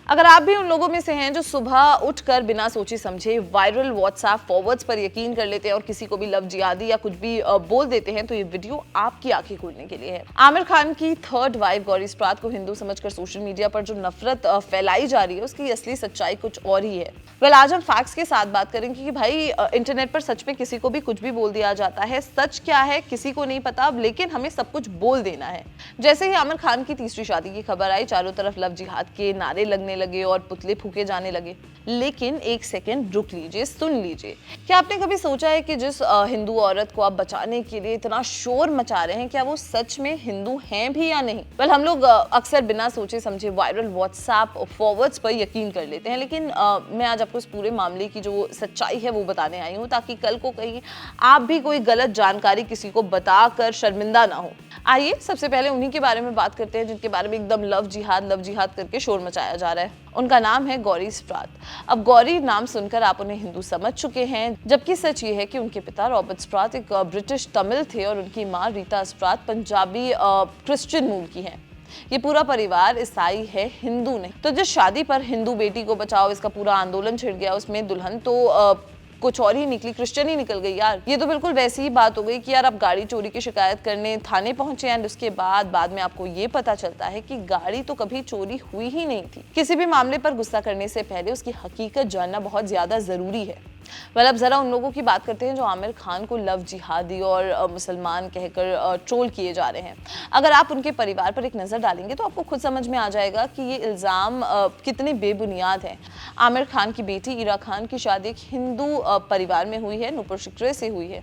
अगर आप भी उन लोगों में से हैं जो सुबह उठकर बिना सोचे समझे वायरल व्हाट्सएप फॉरवर्ड्स पर यकीन कर लेते हैं और किसी को भी लव जिहादी या कुछ भी बोल देते हैं, तो ये वीडियो आपकी आंखें खोलने के लिए है। आमिर खान की थर्ड वाइफ गौरी स्प्रात को हिंदू समझकर सोशल मीडिया पर जो नफरत फैलाई जा रही है, उसकी असली सच्चाई कुछ और ही है। आज हम फैक्ट्स के साथ बात करेंगे कि भाई इंटरनेट पर सच में किसी को भी कुछ भी बोल दिया जाता है। सच क्या है किसी को नहीं पता, लेकिन हमें सब कुछ बोल देना है। जैसे ही आमिर खान की तीसरी शादी की खबर आई, चारों तरफ लव जिहाद के नारे लगने लगे और पुतले फूके जाने लगे। लेकिन एक सेकंड रुक लीजिए, सुन लीजिए। क्या आपने कभी सोचा है कि जिस हिंदू औरत को आप बचाने के लिए इतना शोर मचा रहे हैं, क्या वो सच में हिंदू हैं भी या नहीं? हम लोग अक्सर बिना सोचे समझे वायरल व्हाट्सएप फॉरवर्ड्स पर यकीन कर लेते हैं, लेकिन मैं आज आपको इस पूरे मामले की जो सच्चाई है वो बताने आई हूँ, ताकि कल को कहीं आप भी कोई गलत जानकारी किसी को बताकर शर्मिंदा ना हो। आइए सबसे पहले उन्हीं के बारे में बात करते हैं जिनके बारे में एकदम लव जिहाद करके शोर मचाया जा रहा है। उनका नाम है गौरी स्प्रात। अब गौरी नाम सुनकर आप उन्हें हिंदू समझ चुके हैं, जबकि सच ये है कि उनके पिता रॉबर्ट स्प्रात एक ब्रिटिश तमिल थे और उनकी माँ रीता स्प्रात पंजाबी क्रिश्चियन मूल की हैं। ये पूरा परिवार ईसाई है, हिंदू नहीं। तो जिस शादी पर हिंदू बेटी को बचाओ इसका पूरा आंदोलन छिड़ गया, उसमें दुल्हन तो कुछ और ही निकली, क्रिश्चियन ही निकल गई यार। ये तो बिल्कुल वैसी ही बात हो गई कि यार आप गाड़ी चोरी की शिकायत करने थाने पहुंचे एंड उसके बाद में आपको ये पता चलता है कि गाड़ी तो कभी चोरी हुई ही नहीं थी। किसी भी मामले पर गुस्सा करने से पहले उसकी हकीकत जानना बहुत ज्यादा जरूरी है। अब जरा उन लोगों की बात करते हैं जो आमिर खान को लव जिहादी और मुसलमान कहकर ट्रोल किए जा रहे हैं। अगर आप उनके परिवार पर एक नजर डालेंगे तो आपको खुद समझ में आ जाएगा कि ये इल्जाम कितने बेबुनियाद हैं। आमिर खान की बेटी इरा खान की शादी एक हिंदू परिवार में हुई है, नुपुर शिकरे से हुई है।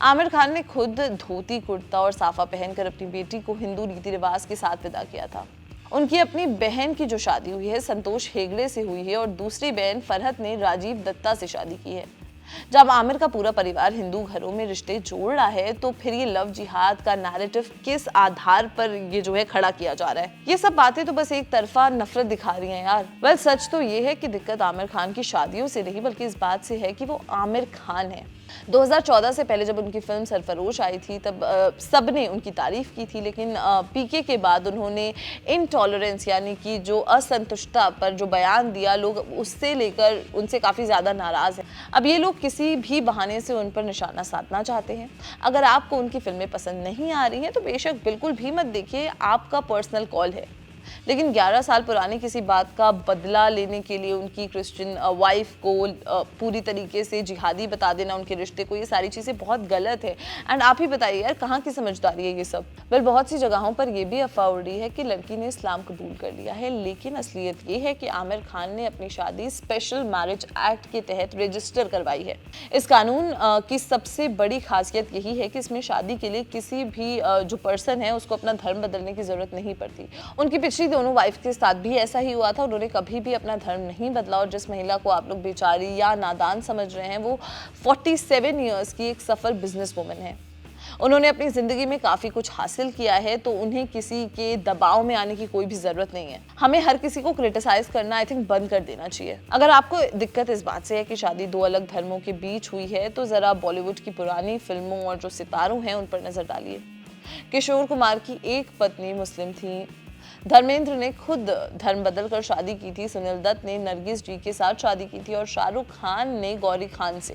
आमिर खान ने खुद धोती कुर्ता और साफा पहनकर अपनी बेटी को हिंदू रीति रिवाज के साथ विदा किया था। उनकी अपनी बहन की जो शादी हुई है संतोष हेगड़े से हुई है और दूसरी बहन फरहत ने राजीव दत्ता से शादी की है। जब आमिर का पूरा परिवार हिंदू घरों में रिश्ते जोड़ रहा है, तो फिर ये लव जिहाद का नैरेटिव किस आधार पर ये जो है खड़ा किया जा रहा है? ये सब बातें तो बस एक तरफा नफरत दिखा रही हैं यार। सच तो ये है कि दिक्कत आमिर खान की शादियों से नहीं बल्कि इस बात से है कि वो आमिर खान है। 2014 से पहले जब उनकी फिल्म सरफरोश आई थी तब सबने उनकी तारीफ की थी, लेकिन पीके के बाद उन्होंने इनटॉलरेंस यानी कि जो असंतुष्टता पर जो बयान दिया, लोग उससे लेकर उनसे काफ़ी ज़्यादा नाराज़ हैं। अब ये लोग किसी भी बहाने से उन पर निशाना साधना चाहते हैं। अगर आपको उनकी फिल्में पसंद नहीं आ रही हैं तो बेशक बिल्कुल भी मत देखिए, आपका पर्सनल कॉल है। लेकिन 11 साल पुरानी किसी बात का बदला लेने के लिए उनकी क्रिश्चियन वाइफ को पूरी तरीके से जिहादी बता देना, उनके रिश्ते को, ये सारी चीज़ें बहुत गलत है। एंड आप ही बताइए यार, कहाँ की समझदारी है ये सब? बहुत सी जगहों पर यह भी अफवाह उड़ रही है कि लड़की ने इस्लाम कबूल कर लिया है, लेकिन असलियत ये है कि आमिर खान ने अपनी शादी स्पेशल मैरिज एक्ट के तहत रजिस्टर करवाई है। इस कानून की सबसे बड़ी खासियत यही है कि इसमें शादी के लिए किसी भी जो पर्सन है उसको अपना धर्म बदलने की जरूरत नहीं पड़ती। उनकी पिछली दोनों वाइफ के साथ भी ऐसा ही हुआ था, उन्होंने कभी भी अपना धर्म नहीं बदला और जिस महिला को आप लोग बेचारी या नादान समझ रहे हैं वो 47 इयर्स की एक सफल बिजनेस वुमन है। उन्होंने अपनी जिंदगी में काफी कुछ हासिल किया है, तो उन्हें किसी के दबाव में आने की कोई भी जरूरत नहीं है। हमें हर किसी को क्रिटिसाइज करना आई थिंक बंद कर देना चाहिए। अगर आपको दिक्कत इस बात से है कि शादी दो अलग धर्मों के बीच हुई है, तो जरा बॉलीवुड की पुरानी फिल्मों और जो सितारों हैं उन पर नजर डालिए। किशोर कुमार की एक पत्नी मुस्लिम थी, धर्मेंद्र ने खुद धर्म बदल कर शादी की थी, सुनील दत्त ने नरगिस जी के साथ शादी की थी और शाहरुख खान ने गौरी खान से।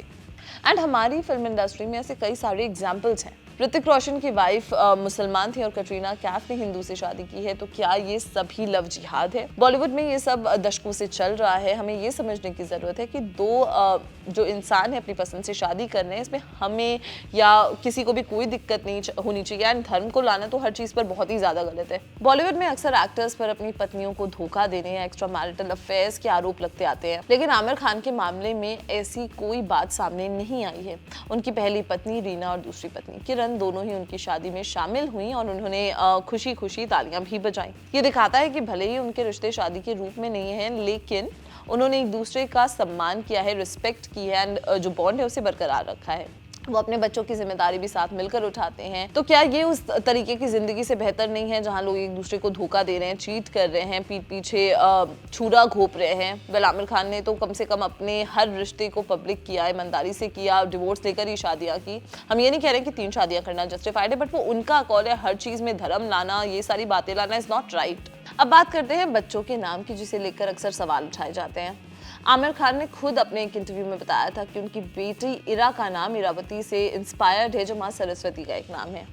एंड हमारी फिल्म इंडस्ट्री में ऐसे कई सारे एग्जाम्पल्स हैं। ऋतिक रोशन की वाइफ मुसलमान थी और कटरीना कैफ ने हिंदू से शादी की है, तो क्या ये सभी लव जिहाद है? बॉलीवुड में ये सब दशकों से चल रहा है। हमें ये समझने की जरूरत है कि दो जो इंसान है अपनी पसंद से शादी कर रहे हैं, इसमें हमें या किसी को भी कोई दिक्कत नहीं होनी चाहिए। एंड धर्म को लाना तो हर चीज पर बहुत ही ज्यादा गलत है। बॉलीवुड में अक्सर एक्टर्स पर अपनी पत्नियों को धोखा देने या एक्स्ट्रा मैरिटल अफेयर्स के आरोप लगते आते हैं, लेकिन आमिर खान के मामले में ऐसी कोई बात सामने नहीं आई है। उनकी पहली पत्नी रीना और दूसरी पत्नी किरण दोनों ही उनकी शादी में शामिल हुई और उन्होंने खुशी खुशी तालियां भी बजाई। ये दिखाता है कि भले ही उनके रिश्ते शादी के रूप में नहीं है, लेकिन उन्होंने एक दूसरे का सम्मान किया है, रिस्पेक्ट की है एंड जो बॉन्ड है उसे बरकरार रखा है। वो अपने बच्चों की जिम्मेदारी भी साथ मिलकर उठाते हैं। तो क्या ये उस तरीके की जिंदगी से बेहतर नहीं है जहां लोग एक दूसरे को धोखा दे रहे हैं, चीट कर रहे हैं, पीठ पीछे छुरा घोप रहे हैं? आमिर खान ने तो कम से कम अपने हर रिश्ते को पब्लिक किया, ईमानदारी से किया, डिवोर्स लेकर ही शादियां की। हम ये नहीं कह रहे कि 3 शादियां करना जस्टिफाइड है, बट वो उनका कॉल है। हर चीज में धर्म लाना, ये सारी बातें लाना इज नॉट राइट। अब बात करते हैं बच्चों के नाम की, जिसे लेकर अक्सर सवाल उठाए जाते हैं। आमिर खान ने खुद अपने एक इंटरव्यू में बताया था कि उनकी बेटी इरा का नाम इरावती से इंस्पायर्ड है, जो मां सरस्वती का एक नाम है।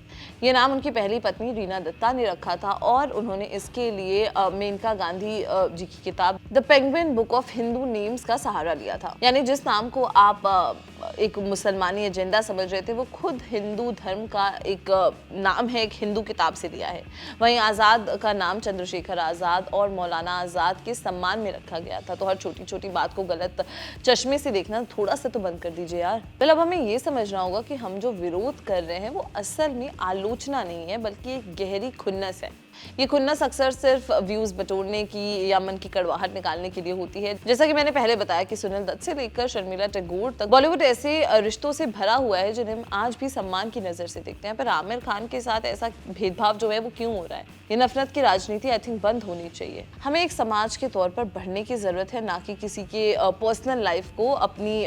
ये नाम उनकी पहली पत्नी रीना दत्ता ने रखा था और उन्होंने इसके लिए मेनका गांधी जी की किताब the penguin book of Hindu names का सहारा लिया था। यानी जिस नाम को आप एक मुसलमानी एजेंडा समझ रहे थे, वो खुद हिंदू धर्म का एक नाम है, एक हिंदू किताब से लिया है। वहीं आज़ाद का नाम चंद्रशेखर आज़ाद और मौलाना आज़ाद के सम्मान में रखा गया था। तो हर छोटी छोटी बात को गलत चश्मे से देखना थोड़ा सा तो बंद कर दीजिए यार। पहले अब हमें ये समझना होगा कि हम जो विरोध कर रहे हैं वो असल में आलोचना नहीं है, बल्कि एक गहरी खुन्नस है। ये खुन्नस अक्सर सिर्फ व्यूज बटोरने की या मन की कड़वाहट निकालने के लिए होती है। जैसा कि मैंने पहले बताया कि सुनील दत्त से लेकर शर्मिला टैगोर तक बॉलीवुड ऐसे रिश्तों से भरा हुआ है जिन्हें आज भी सम्मान की नजर से देखते हैं। पर आमिर खान के साथ ऐसा भेदभाव जो है वो क्यों हो रहा है? ये नफरत की राजनीति आई थिंक बंद होनी चाहिए। हमें एक समाज के तौर पर बढ़ने की जरूरत है, ना कि किसी के पर्सनल लाइफ को अपनी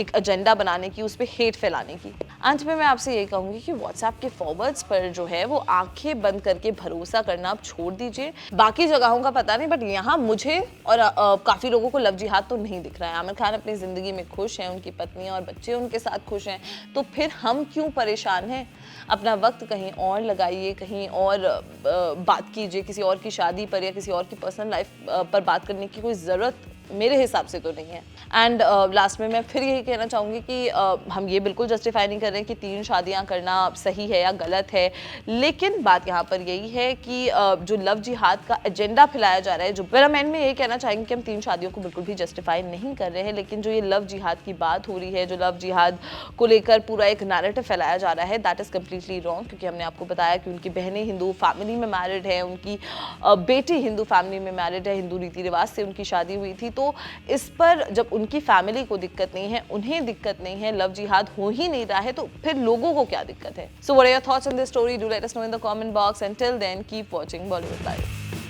एक एजेंडा बनाने की, उस पर हेट फैलाने की। अंत में मैं आपसे ये कहूंगी कि व्हाट्सएप के फॉरवर्ड्स पर जो है वो आंखें बंद करके भरोसा करना आप छोड़ दीजिए। बाकी जगहों का पता नहीं, बट यहाँ मुझे और काफी लोगों को लव जिहाद तो नहीं दिख रहा है। आमिर खान अपनी जिंदगी में खुश हैं, उनकी पत्नी और बच्चे उनके साथ खुश हैं, तो फिर हम क्यों परेशान हैं? अपना वक्त कहीं और लगाइए, कहीं और बात कीजिए, किसी और की शादी पर या किसी और की पर्सनल लाइफ पर बात करने की कोई ज़रूरत मेरे हिसाब से तो नहीं है। एंड लास्ट में मैं फिर यही कहना चाहूँगी कि हम ये बिल्कुल जस्टिफाई नहीं कर रहे हैं कि 3 शादियाँ करना सही है या गलत है, लेकिन बात यहाँ पर यही है कि जो लव जिहाद का एजेंडा फैलाया जा रहा है, जो मेरा मैंने में ये कहना चाहेंगे कि हम 3 शादियों को बिल्कुल भी जस्टिफाई नहीं कर रहे हैं, लेकिन जो ये लव जिहाद की बात हो रही है, जो लव जिहाद को लेकर पूरा एक नैरेटिव फैलाया जा रहा है, दैट इज़ कम्प्लीटली रॉन्ग। क्योंकि हमने आपको बताया कि उनकी बहनें हिंदू फैमिली में मैरिड है, उनकी बेटी हिंदू फैमिली में मैरिड है, हिंदू रीति रिवाज से उनकी शादी हुई थी। तो इस पर जब उनकी फैमिली को दिक्कत नहीं है, उन्हें दिक्कत नहीं है, लव जिहाद हो ही नहीं रहा है, तो फिर लोगों को क्या दिक्कत है? So what are your thoughts on this story? Do let us know in the comment box, and till then keep watching Bollywood live.